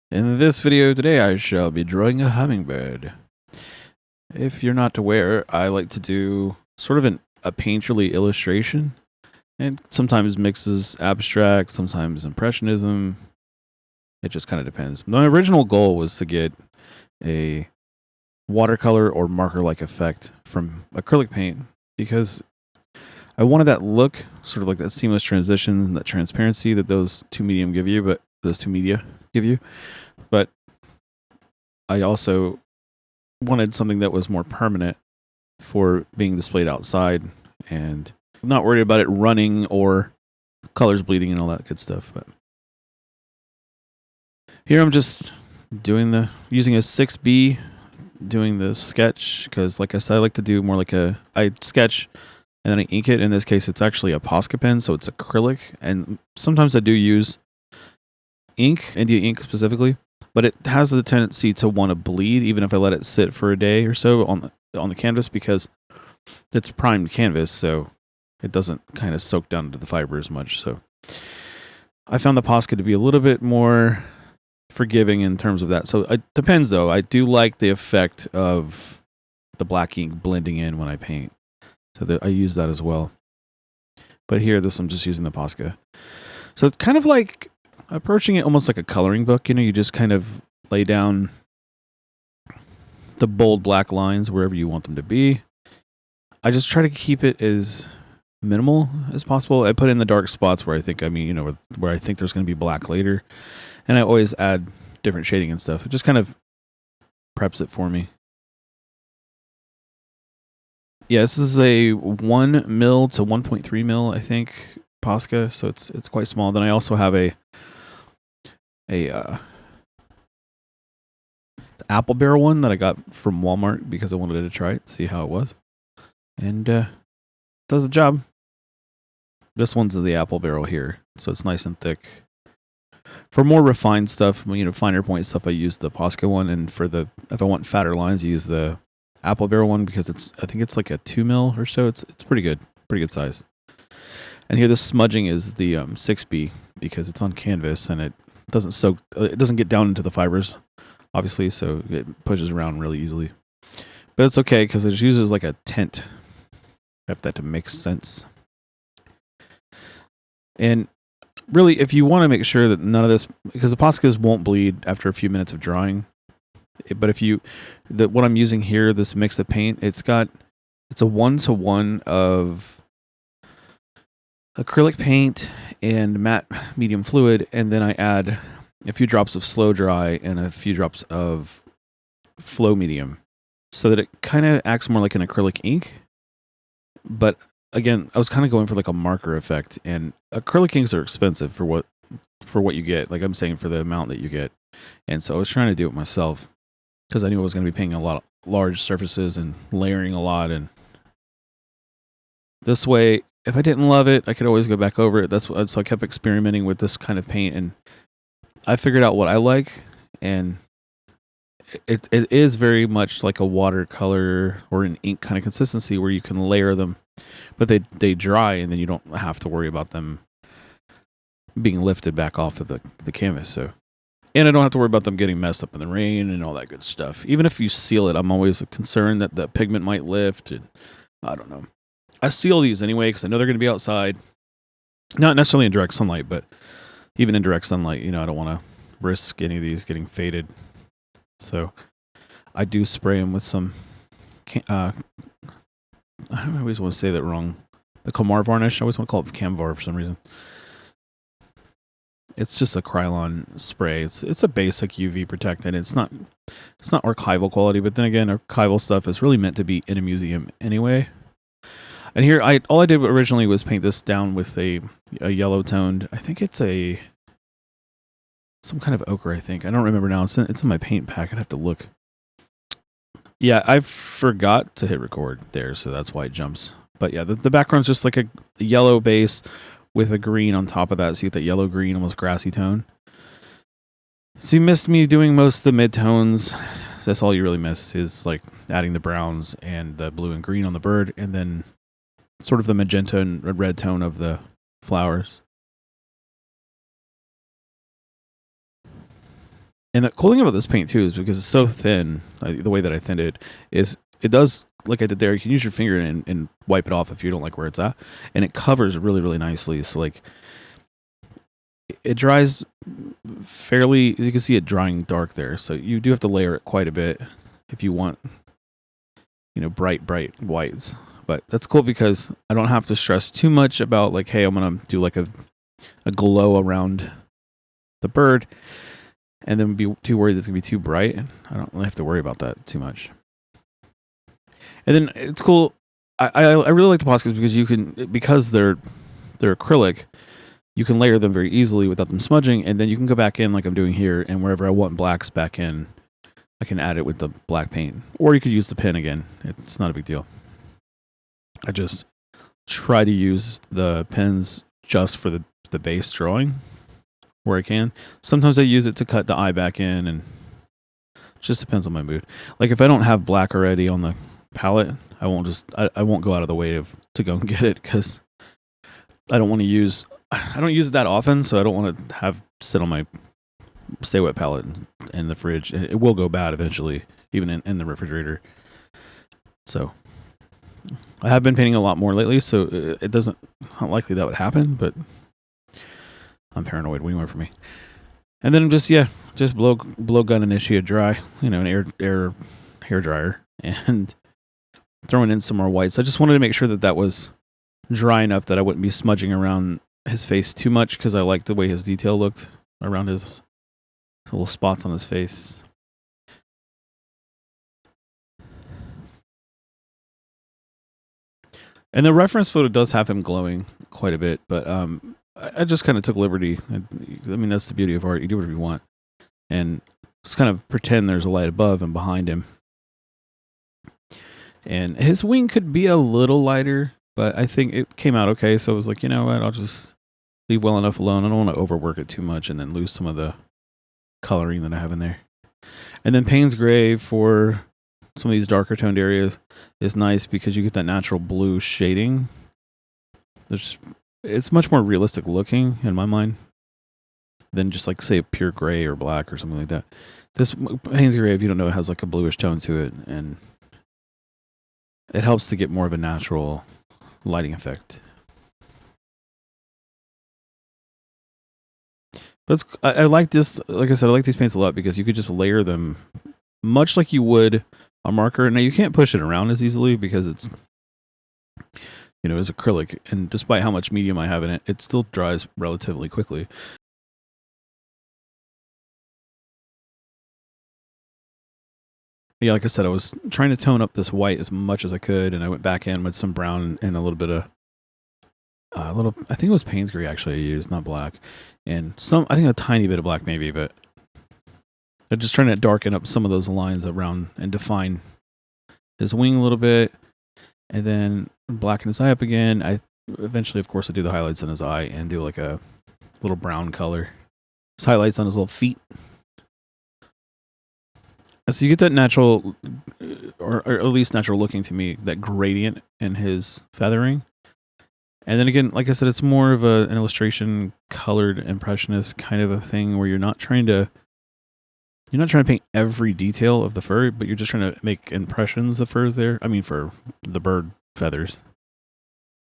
In this video today, I shall be drawing a hummingbird. If you're not aware, I like to do sort of a painterly illustration, and sometimes mixes abstract, sometimes impressionism. It just kind of depends. My original goal was to get a watercolor or marker-like effect from acrylic paint because I wanted that look, sort of like that seamless transition, that transparency that those two media give you. But I also wanted something that was more permanent for being displayed outside and not worried about it running or colors bleeding and all that good stuff. But here I'm just using a 6B, doing the sketch, because like I said, I like to do more like I sketch and then I ink it. In this case, it's actually a Posca pen, so it's acrylic. And sometimes I do use ink, India ink specifically, but it has the tendency to want to bleed even if I let it sit for a day or so on the canvas, because it's primed canvas, so it doesn't kind of soak down into the fiber as much. So I found the Posca to be a little bit more forgiving in terms of that. So it depends, though. I do like the effect of the black ink blending in when I paint, so I use that as well. But here, I'm just using the Posca. So it's kind of like approaching it almost like a coloring book. You just kind of lay down the bold black lines wherever you want them to be. I just try to keep it as minimal as possible. I put in the dark spots where I think, where I think there's going to be black later. And I always add different shading and stuff. It just kind of preps it for me. Yeah, this is a 1 mil to 1.3 mil, I think, Posca. So it's quite small. Then I also have a apple barrel one that I got from Walmart because I wanted to try it, see how it was, and does the job. This one's the apple barrel here, so it's nice and thick. For more refined stuff, finer point stuff, I use the Posca one, and if I want fatter lines, I use the apple barrel one because I think it's like a 2 mil or so. It's pretty good size. And here the smudging is the 6B because it's on canvas and it doesn't soak. It doesn't get down into the fibers, obviously, so it pushes around really easily. But it's okay because it just uses like a tint, if that makes sense. And really, if you want to make sure that none of this, because the Poscas won't bleed after a few minutes of drying, but what I'm using here, this mix of paint, it's a 1-to-1 of acrylic paint and matte medium fluid, and then I add a few drops of slow dry and a few drops of flow medium, so that it kind of acts more like an acrylic ink. But again, I was kind of going for like a marker effect, and acrylic inks are expensive for what you get. Like I'm saying, for the amount that you get, and so I was trying to do it myself because I knew I was going to be painting a lot of large surfaces and layering a lot, and this way, if I didn't love it, I could always go back over it. So I kept experimenting with this kind of paint, and I figured out what I like, and it is very much like a watercolor or an ink kind of consistency where you can layer them, but they dry, and then you don't have to worry about them being lifted back off of the canvas. So, and I don't have to worry about them getting messed up in the rain and all that good stuff. Even if you seal it, I'm always concerned that the pigment might lift, and I don't know. I seal these anyway because I know they're going to be outside. Not necessarily in direct sunlight, but even in direct sunlight, I don't want to risk any of these getting faded. So I do spray them with some, I always want to say that wrong. The Comar varnish, I always want to call it Camvar for some reason. It's just a Krylon spray. It's a basic UV protectant. It's not archival quality, but then again, archival stuff is really meant to be in a museum anyway. And here, all I did originally was paint this down with a yellow toned. I think it's some kind of ochre. I think, I don't remember now. It's in my paint pack. I'd have to look. Yeah, I forgot to hit record there, so that's why it jumps. But yeah, the background's just like a yellow base with a green on top of that. So you get that yellow green, almost grassy tone. So you missed me doing most of the mid-tones. That's all you really miss, is like adding the browns and the blue and green on the bird, and then sort of the magenta and red tone of the flowers. And the cool thing about this paint too is because it's so thin, the way that I thinned it is it does, like I did there, you can use your finger and wipe it off if you don't like where it's at. And it covers really, really nicely. So like it dries fairly, you can see it drying dark there. So you do have to layer it quite a bit if you want, bright whites. But that's cool because I don't have to stress too much about like, hey, I'm going to do like a glow around the bird and then be too worried that it's going to be too bright. I don't really have to worry about that too much. And then it's cool. I really like the Poscas because they're acrylic, you can layer them very easily without them smudging, and then you can go back in like I'm doing here, and wherever I want blacks back in, I can add it with the black paint. Or you could use the pen again. It's not a big deal. I just try to use the pens just for the base drawing where I can. Sometimes I use it to cut the eye back in, and it just depends on my mood. Like if I don't have black already on the palette, I won't go out of the way to go and get it because I don't use it that often, so I don't want to have sit on my Stay Wet palette in the fridge. It will go bad eventually, even in the refrigerator. So I have been painting a lot more lately, so it's not likely that would happen, but I'm paranoid. What do you want from me? And then just blow gun initiate dry, an air hair dryer, and throwing in some more whites. I just wanted to make sure that was dry enough that I wouldn't be smudging around his face too much because I liked the way his detail looked around his little spots on his face. And the reference photo does have him glowing quite a bit, but I just kind of took liberty. I mean, that's the beauty of art. You do whatever you want. And just kind of pretend there's a light above and behind him. And his wing could be a little lighter, but I think it came out okay. So I was like, you know what? I'll just leave well enough alone. I don't want to overwork it too much and then lose some of the coloring that I have in there. And then Payne's Gray for some of these darker toned areas is nice because you get that natural blue shading. It's much more realistic looking in my mind than just like say a pure gray or black or something like that. This Payne's Gray, if you don't know, it has like a bluish tone to it, and it helps to get more of a natural lighting effect. But I like this. Like I said, I like these paints a lot because you could just layer them much like you would a marker. Now you can't push it around as easily because it's acrylic, and despite how much medium I have in it, it still dries relatively quickly. Yeah, like I said, I was trying to tone up this white as much as I could, and I went back in with some brown and a little bit of I think it was Payne's Gray actually I used, not black, and I think a tiny bit of black maybe, but I'm just trying to darken up some of those lines around and define his wing a little bit, and then blacken his eye up again. I eventually, of course, I do the highlights on his eye and do like a little brown color. His highlights on his little feet. So you get that natural, or at least natural looking to me, that gradient in his feathering. And then again, like I said, it's more of an illustration, colored impressionist kind of a thing where you're not trying to paint every detail of the fur, but you're just trying to make impressions of furs there. I mean, for the bird feathers.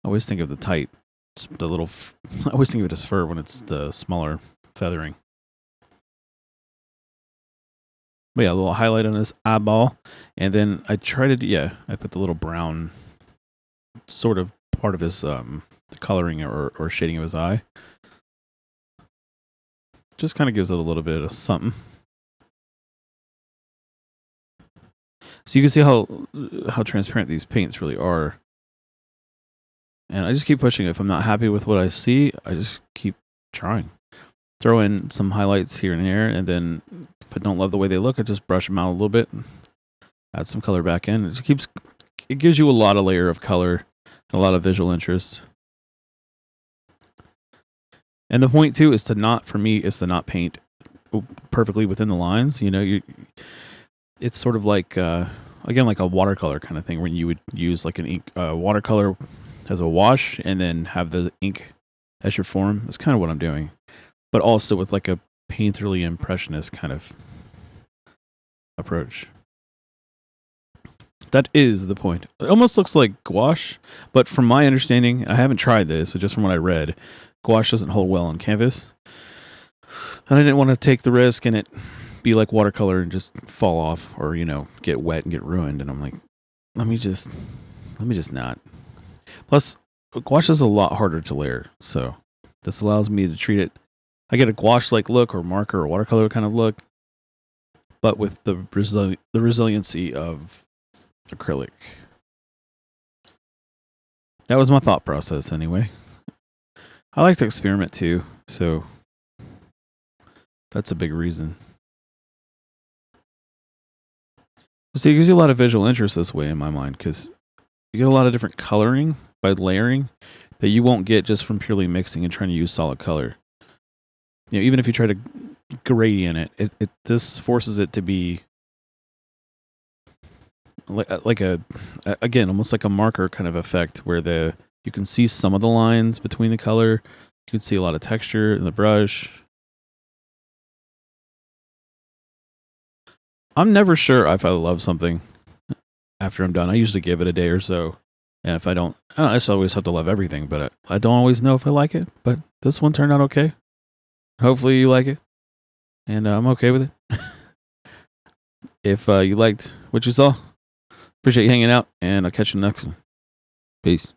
I always think of I always think of it as fur when it's the smaller feathering. But yeah, a little highlight on his eyeball. And then I put the little brown sort of part of his coloring or shading of his eye. Just kind of gives it a little bit of something. So you can see how transparent these paints really are. And I just keep pushing it. If I'm not happy with what I see, I just keep trying. Throw in some highlights here and there, and then if I don't love the way they look, I just brush them out a little bit, add some color back in. It gives you a lot of layer of color and a lot of visual interest. And the point too is to not paint perfectly within the lines. It's sort of like again like a watercolor kind of thing when you would use like an ink watercolor as a wash and then have the ink as your form. That's kind of what I'm doing, but also with like a painterly impressionist kind of approach. That is the point. It almost looks like gouache, but from my understanding, I haven't tried this, so just from what I read, gouache doesn't hold well on canvas. And I didn't want to take the risk and it be like watercolor and just fall off or, get wet and get ruined. And I'm like, let me just not. Plus, gouache is a lot harder to layer, so this allows me to treat it. I get a gouache-like look or marker or watercolor kind of look, but with the resiliency of acrylic. That was my thought process anyway. I like to experiment too, so that's a big reason. See, it gives you a lot of visual interest this way in my mind because you get a lot of different coloring by layering that you won't get just from purely mixing and trying to use solid color. Even if you try to gradient it, this forces it to be like again, almost like a marker kind of effect where you can see some of the lines between the color. You can see a lot of texture in the brush. I'm never sure if I love something after I'm done. I usually give it a day or so. And if I don't just always have to love everything, but I don't always know if I like it. But this one turned out okay. Hopefully you like it. And I'm okay with it. If you liked what you saw, appreciate you hanging out, and I'll catch you next one. Peace.